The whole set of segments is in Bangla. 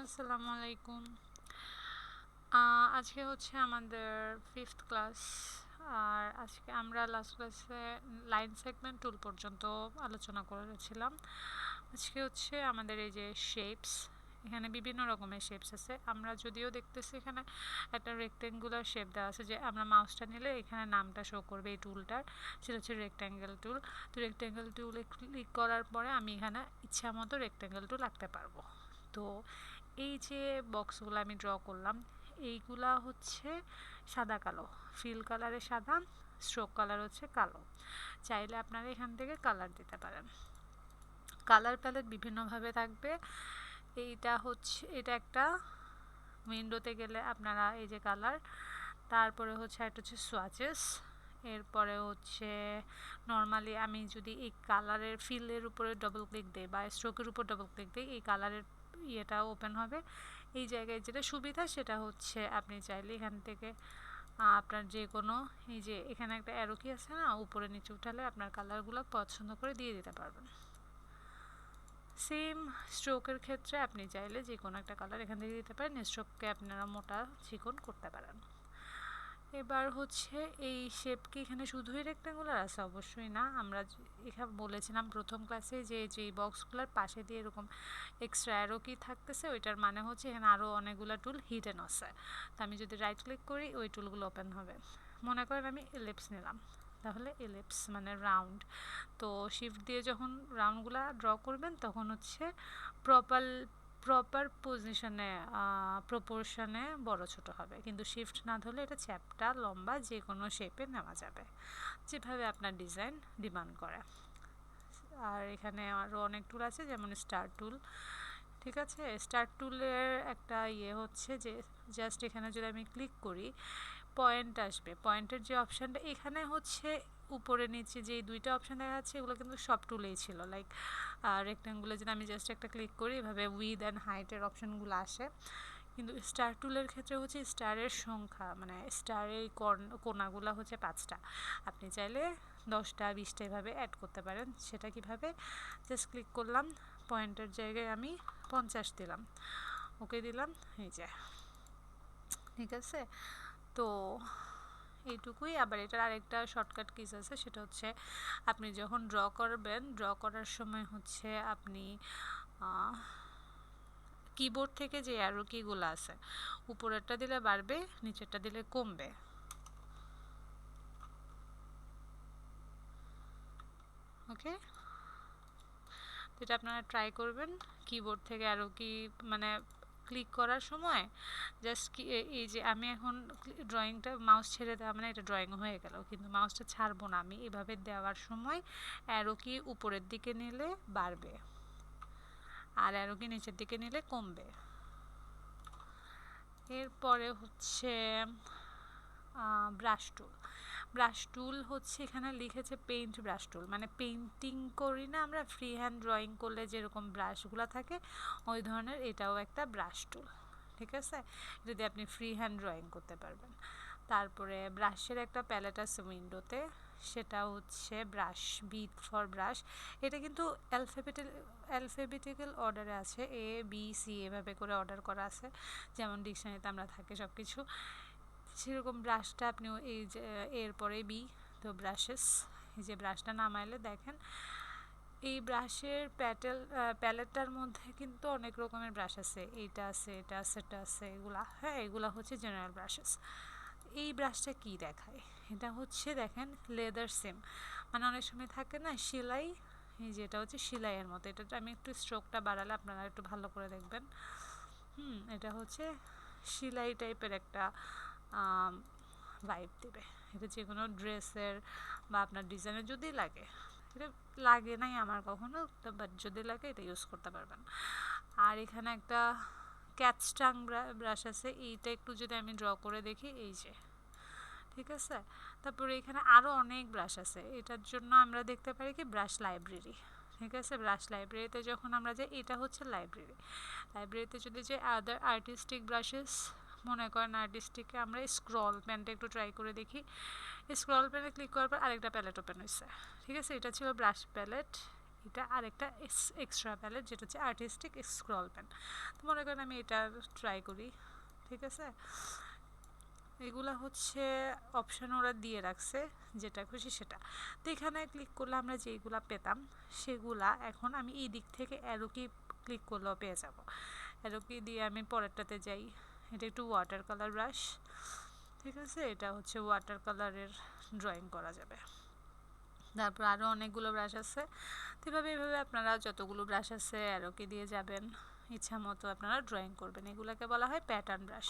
আসসালামু আলাইকুম। আজকে হচ্ছে আমাদের 5th ক্লাস। আর আজকে আমরা লাস্ট ক্লাসে লাইন সেগমেন্ট টুল পর্যন্ত আলোচনা করেছিলাম। আজকে হচ্ছে আমাদের এই যে শেপস, এখানে বিভিন্ন রকমের শেপস আছে। আমরা যদিও দেখতেছি এখানে একটা রেক্টেঙ্গুলার শেপ দেওয়া আছে, যে আমরা মাউসটা নিলে এখানে নামটা শো করবে এই টুলটার, সেটা হচ্ছে রেক্টেঙ্গেল টুল। তো রেক্টেঙ্গেল টুলে ক্লিক করার পরে আমি এখানে ইচ্ছা মতো রেক্টেঙ্গেল টুল আঁকতে পারবো। তো এই যে বক্সগুলো আমি ড্র করলাম, এইগুলা হচ্ছে সাদা কালো, ফিল কালারে সাদা, স্ট্রোক কালার হচ্ছে কালো। চাইলে আপনারা এখান থেকে কালার দিতে পারেন। কালার প্যালেট বিভিন্নভাবে থাকবে। এটা একটা উইন্ডোতে গেলে আপনারা এই যে কালার, তারপরে হচ্ছে একটা হচ্ছে সোয়াচেস, এরপরে হচ্ছে নর্মালি আমি যদি এই কালারের ফিলের উপরে ডবল ক্লিক দিই বা স্ট্রোকের উপর ডবল ক্লিক দিই, এই কালারের ইয়েটা ওপেন হবে। এই জায়গায় যেটা সুবিধা সেটা হচ্ছে আপনি চাইলে এখান থেকে আপনার যে কোনো, এই যে এখানে একটা অ্যারো কি আছে না, উপরে নিচে উঠালে আপনার কালারগুলো পছন্দ করে দিয়ে দিতে পারবেন। সেম স্ট্রোকের ক্ষেত্রে আপনি চাইলে যে কোনো একটা কালার এখান থেকে দিতে পারেন, স্ট্রোককে আপনারা মোটা চিকন করতে পারেন। এবার হচ্ছে এই শেপ কি এখানে শুধুই রেক্ট্যাঙ্গুলার আছে? অবশ্যই না। আমরা এখানে বলেছিলাম প্রথম ক্লাসে যে যেই বক্সগুলোর পাশে দিয়ে এরকম এক্সট্রা অ্যারো কি থাকতেছে, ওইটার মানে হচ্ছে এখানে আরও অনেকগুলো টুল হিডেন আছে। তো আমি যদি রাইট ক্লিক করি ওই টুলগুলো ওপেন হবে। মনে করেন আমি এলিপস নিলাম, তাহলে এলিপস মানে রাউন্ড। তো শিফট দিয়ে যখন রাউন্ডগুলো ড্র করবেন তখন হচ্ছে প্রপার পজিশনে প্রপোর্শনে বড় ছোট হবে, কিন্তু শিফট না ধরলে এটা চ্যাপটা লম্বা যে কোনো শেপে নেওয়া যাবে, যেভাবে আপনার ডিজাইন ডিমান্ড করে। আর এখানে আরও অনেক টুল আছে, যেমন স্টার টুল। ঠিক আছে, স্টার টুলের একটা হচ্ছে যে জাস্ট এখানে যদি আমি ক্লিক করি পয়েন্ট আসবে। পয়েন্টের যে অপশানটা এখানে হচ্ছে উপরে নিচে যে দুইটা অপশান দেখা যাচ্ছে, এগুলো কিন্তু সব টুলেই ছিল। লাইক রেক্ট্যাঙ্গুলে যদি আমি জাস্ট একটা ক্লিক করি এভাবে উইথ অ্যান্ড হাইটের অপশানগুলো আসে, কিন্তু স্টার টুলের ক্ষেত্রে হচ্ছে স্টারের সংখ্যা, মানে স্টারের কোনাগুলো হচ্ছে 5টা। আপনি চাইলে 10টা 20টা এভাবে অ্যাড করতে পারেন। সেটা কিভাবে? জাস্ট ক্লিক করলাম, পয়েন্টের জায়গায় আমি 50 দিলাম, ওকে দিলাম, এই যে। ঠিক আছে, তো এইটুকুই। আবার এটার আরেকটা শর্টকাট কিস আছে, সেটা হচ্ছে আপনি যখন ড্র করবেন, ড্র করার সময় হচ্ছে আপনি কিবোর্ড থেকে যে অ্যারো কিগুলো আছে, উপরেরটা দিলে বাড়বে, নিচেরটা দিলে কমবে। ওকে, যেটা আপনারা ট্রাই করবেন। কিবোর্ড থেকে অ্যারো কি মানে ক্লিক করার সময় জাস্ট কি এই যে আমি এখন ড্রয়িংটা মাউস ছেড়ে দেওয়া মানে এটা ড্রয়িং হয়ে গেল, কিন্তু মাউসটা ছাড়বো না, আমি এভাবে দেওয়ার সময় অ্যারো কি উপরের দিকে নিলে বাড়বে আর অ্যারো কি নিচের দিকে নিলে কমবে। এরপরে হচ্ছে ব্রাশ টুল। ব্রাশ টুল হচ্ছে এখানে লিখেছে পেইন্ট ব্রাশ টুল, মানে পেইন্টিং করি না আমরা, ফ্রি হ্যান্ড ড্রয়িং করলে যেরকম ব্রাশগুলো থাকে ওই ধরনের এটাও একটা ব্রাশ টুল। ঠিক আছে, যদি আপনি ফ্রি হ্যান্ড ড্রয়িং করতে পারবেন। তারপরে ব্রাশের একটা প্যালেট আছে উইন্ডোতে, সেটা হচ্ছে ব্রাশ, বি ফর ব্রাশ। এটা কিন্তু অ্যালফাবেটিক্যাল অর্ডারে আছে, এ বি সি এভাবে করে অর্ডার করা আছে, যেমন ডিকশনারিতে আমরা থাকে সব কিছু সেরকম। ব্রাশটা আপনি এই যে এরপরে বি, তো ব্রাশেস, এই যে ব্রাশটা নামাইলে দেখেন এই ব্রাশের প্যালেটটার মধ্যে কিন্তু অনেক রকমের ব্রাশ আছে, এইটা আছে, এটা আছে, এটা আছে, এগুলা, হ্যাঁ এগুলা হচ্ছে জেনারেল ব্রাশেস। এই ব্রাশটা কি দেখায়? এটা হচ্ছে দেখেন লেদার সেম, মানে অনেক সময় থাকে না সেলাই, এই যেটা হচ্ছে সেলাইয়ের মতো। এটা আমি একটু স্ট্রোকটা বাড়ালে আপনারা একটু ভালো করে দেখবেন। এটা হচ্ছে সেলাই টাইপের একটা ভাইব দেবে। এটা যে কোনো ড্রেসের বা আপনার ডিজাইনের যদি লাগে, এটা লাগে নাই আমার কখনো, বাট যদি লাগে এটা ইউজ করতে পারবেন। আর এখানে একটা ক্যাটস্টাং ব্রাশ আছে, এইটা একটু যদি আমি ড্র করে দেখি, এই যে। ঠিক আছে, তারপরে এখানে আরও অনেক ব্রাশ আছে, এটার জন্য আমরা দেখতে পারি কি ব্রাশ লাইব্রেরি। ঠিক আছে, ব্রাশ লাইব্রেরিতে যখন আমরা যাই, এটা হচ্ছে লাইব্রেরিতে যদি যে আদার আর্টিস্টিক ব্রাশেস, মনে করেন আর্টিস্টিকে আমরা স্ক্রল প্যানটা একটু ট্রাই করে দেখি। স্ক্রল প্যানে ক্লিক করার পর আরেকটা প্যালেট ওপেন হয়েছে। ঠিক আছে, এটা ছিল ব্রাশ প্যালেট, এটা আরেকটা এক্সট্রা প্যালেট, যেটা হচ্ছে আর্টিস্টিক স্ক্রল পেন। তো মনে করেন আমি এটা ট্রাই করি, ঠিক আছে। এগুলা হচ্ছে অপশান ওরা দিয়ে রাখছে, যেটা খুশি সেটা। তো এখানে ক্লিক করলে আমরা যেগুলা পেতাম সেগুলা এখন আমি এই দিক থেকে অ্যারো কি ক্লিক করলেও পেয়ে যাব। অ্যারো কি দিয়ে আমি পরেরটাতে যাই। এটা একটু ওয়াটার কালার ব্রাশ, ঠিক আছে। এটা হচ্ছে ওয়াটার কালারের ড্রয়িং করা যাবে। তারপর আরও অনেকগুলো ব্রাশ আছে। তো এভাবে আপনারা যতগুলো ব্রাশ আছে অ্যারো কি দিয়ে যাবেন, ইচ্ছা মতো আপনারা ড্রয়িং করবেন। এগুলোকে বলা হয় প্যাটার্ন ব্রাশ।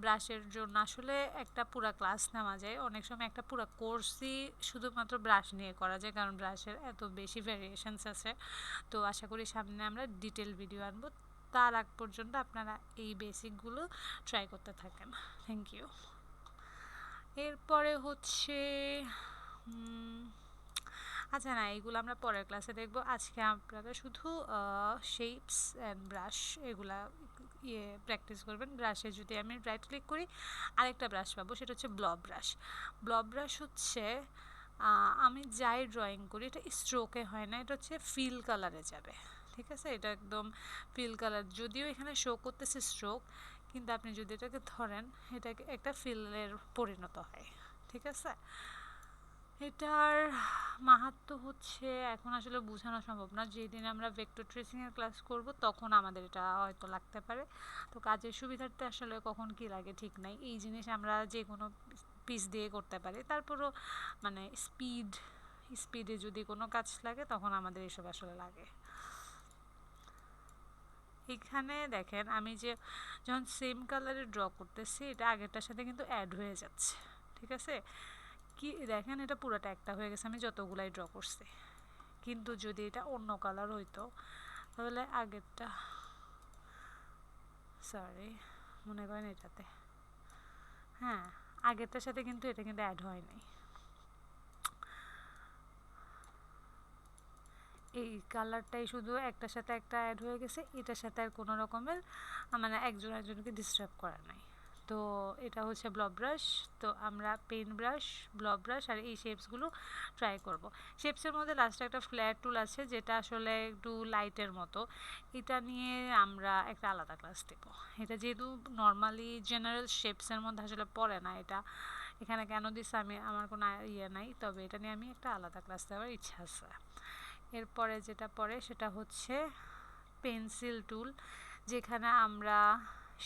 ব্রাশের জন্য আসলে একটা পুরো ক্লাস নেওয়া যায়, অনেক সময় একটা পুরো কোর্সই শুধুমাত্র ব্রাশ নিয়ে করা যায়, কারণ ব্রাশের এত বেশি ভ্যারিয়েশনস আছে। তো আশা করি সামনে আমরা ডিটেল ভিডিও আনবো। তার আগ পর্যন্ত আপনারা এই বেসিকগুলো ট্রাই করতে থাকেন। Thank you. এরপরে হচ্ছে আচ্ছা না, এইগুলো আমরা পরের ক্লাসে দেখব। আজকে আপনারা শুধু শেপস অ্যান্ড ব্রাশ এগুলা প্র্যাকটিস করবেন। ব্রাশে যদি আমি রাইট ক্লিক করি আরেকটা ব্রাশ পাবো, সেটা হচ্ছে ব্লব ব্রাশ। ব্লব ব্রাশ হচ্ছে আমি যাই ড্রয়িং করি এটা স্ট্রোকে হয় না, এটা হচ্ছে ফিল কালারে যাবে, ঠিক আছে। এটা একদম ফিল কালার, যদিও এখানে শো করতেছে স্ট্রোক, কিন্তু আপনি যদি এটাকে ধরেন এটাকে একটা ফিলের পরিণত হয়, ঠিক আছে। এটার মাহাত্ম্য হচ্ছে এখন আসলে বোঝানো সম্ভব না। যেদিন আমরা ভেক্টর ট্রেসিংয়ের ক্লাস করব তখন আমাদের এটা হয়তো লাগতে পারে। তো কাজের সুবিধার্থে আসলে কখন কি লাগে ঠিক নাই। এই জিনিস আমরা যে কোনো পিস দিয়ে করতে পারি। তারপরও মানে স্পিডে যদি কোনো কাজ লাগে তখন আমাদের এসব আসলে লাগে। এখানে দেখেন আমি যে যখন সেম কালারে ড্র করতেছি এটা আগেরটার সাথে কিন্তু অ্যাড হয়ে যাচ্ছে, ঠিক আছে। কি দেখেন এটা পুরোটা একটা হয়ে গেছে আমি যতগুলাই ড্র করছি। কিন্তু যদি এটা অন্য কালার হইতো তাহলে আগেরটা, সরি মনে করেন এটাতে, হ্যাঁ আগেরটার সাথে কিন্তু এটা কিন্তু অ্যাড হয় নাই। এই কালারটাই শুধু একটার সাথে একটা অ্যাড হয়ে গেছে, এটার সাথে আর কোনো রকমের মানে একজন একজনকে ডিস্টার্ব করা নাই। তো এটা হচ্ছে ব্লব ব্রাশ। তো আমরা পেন ব্রাশ, ব্লব ব্রাশ আর এই শেপসগুলো ট্রাই করব। শেপসের মধ্যে লাস্টে একটা ফ্ল্যাট টুল আছে যেটা আসলে একটু লাইটের মতো, এটা নিয়ে আমরা একটা আলাদা ক্লাস দেব। এটা যেহেতু নর্মালি জেনারেল শেপসের মধ্যে আসলে পড়ে না, এটা এখানে কেন দিচ্ছে আমি আমার কোনো ইয়ে নাই, তবে এটা নিয়ে আমি একটা আলাদা ক্লাস দেওয়ার ইচ্ছা আছে। এরপরে যেটা পড়ে সেটা হচ্ছে পেন্সিল টুল, যেখানে আমরা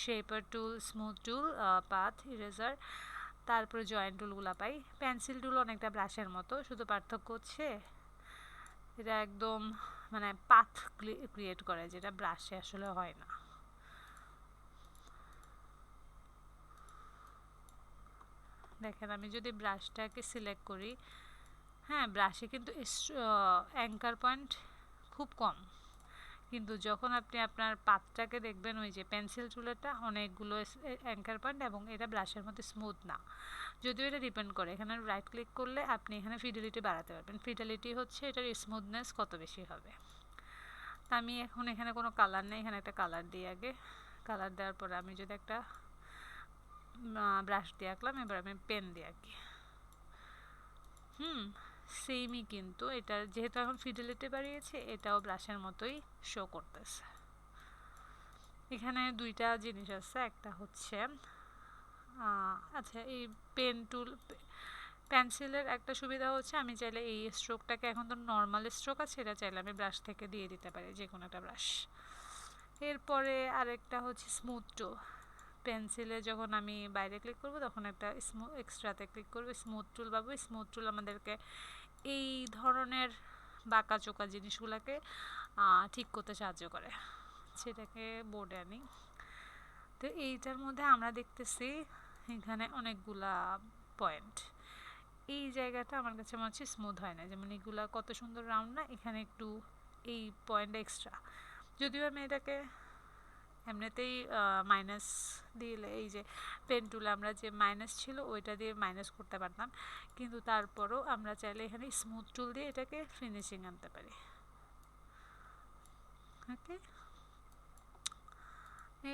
শেপার টুল, স্মুথ টুল, পাথ, ইরেজার, তারপরে জয়েন্ট টুলগুলো পাই। পেন্সিল টুল অনেকটা ব্রাশের মতো, শুধু পার্থক্য হচ্ছে এটা একদম মানে পাথ ক্রিয়েট করে, যেটা ব্রাশে আসলে হয় না। দেখেন আমি যদি ব্রাশটাকে সিলেক্ট করি, হ্যাঁ ব্রাশে কিন্তু অ্যাঙ্কার পয়েন্ট খুব কম, কিন্তু যখন আপনি আপনার পাতটাকে দেখবেন ওই যে পেন্সিল টুলেরটা অনেকগুলো অ্যাঙ্কার পয়েন্ট, এবং এটা ব্রাশের মধ্যে স্মুথ না। যদিও এটা ডিপেন্ড করে, এখানে রাইট ক্লিক করলে আপনি এখানে ফিডেলিটি বাড়াতে পারবেন। ফিডেলিটি হচ্ছে এটার স্মুথনেস কত বেশি হবে। তা আমি এখন এখানে কোনো কালার নেই, এখানে একটা কালার দিই আগে। কালার দেওয়ার পরে আমি যদি একটা ব্রাশ দিয়ে আঁকলাম, এবার আমি পেন দিয়ে আঁকি। সেমই, কিন্তু এটা যেহেতু এখন ফিডেলিটি বাড়িয়েছে এটাও ব্রাশের মতোই শো করতেছে। এখানে দুইটা জিনিস আছে, একটা হচ্ছে আচ্ছা এই পেন টুল পেন্সিলের একটা সুবিধা হচ্ছে আমি চাইলে এই স্ট্রোকটাকে, এখন তো নর্মাল স্ট্রোক আছে, এটা চাইলে আমি ব্রাশ থেকে দিয়ে দিতে পারি যে কোনো একটা ব্রাশ। এরপরে আরেকটা হচ্ছে স্মুথ টুল। পেন্সিলে যখন আমি বাইরে ক্লিক করব তখন একটা এক্সট্রাতে ক্লিক করব, স্মুথ টুল পাবো। স্মুথ টুল আমাদেরকে এই ধরনের বাঁকা চোকা জিনিসগুলোকে ঠিক করতে সাহায্য করে। সেটাকে বোর্ডে আনি। তো এইটার মধ্যে আমরা দেখতেছি এখানে অনেকগুলা পয়েন্ট, এই জায়গাটা আমার কাছে মনে হচ্ছে স্মুথ হয় না। যেমন এগুলা কত সুন্দর রাউন্ড না, এখানে একটু এই পয়েন্ট এক্সট্রা। যদিও আমি এটাকে এমনিতেই মাইনাস দিলে, এই যে পেন টুলে আমরা যে মাইনাস ছিল ওইটা দিয়ে মাইনাস করতে পারতাম, কিন্তু তারপরও আমরা চাইলে এখানে স্মুথ টুল দিয়ে এটাকে ফিনিশিং আনতে পারি। ওকে,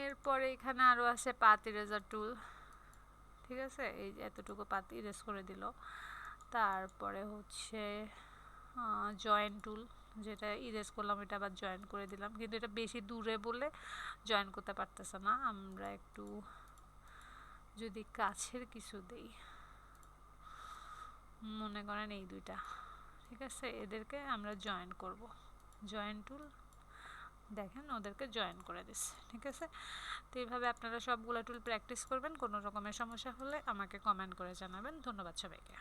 এরপরে এখানে আরও আছে পাথ ইরেজার টুল, ঠিক আছে। এই যে এতটুকু পাথ ইরেজ করে দিল। তারপরে হচ্ছে জয়েন্ট টুল, যেটা ইরেজ করলাম এটা আবার জয়েন করে দিলাম, কিন্তু এটা বেশি দূরে বলে জয়েন করতে পারতেছে না। আমরা একটু যদি কাছের কিছু দেই, মনে করেন এই দুইটা, ঠিক আছে, এদেরকে আমরা জয়েন করব। জয়েন টুল, দেখেন ওদেরকে জয়েন করে দিচ্ছে, ঠিক আছে। তো এইভাবে আপনারা সবগুলো টুল প্র্যাকটিস করবেন। কোনো রকমের সমস্যা হলে আমাকে কমেন্ট করে জানাবেন। ধন্যবাদ সবাইকে।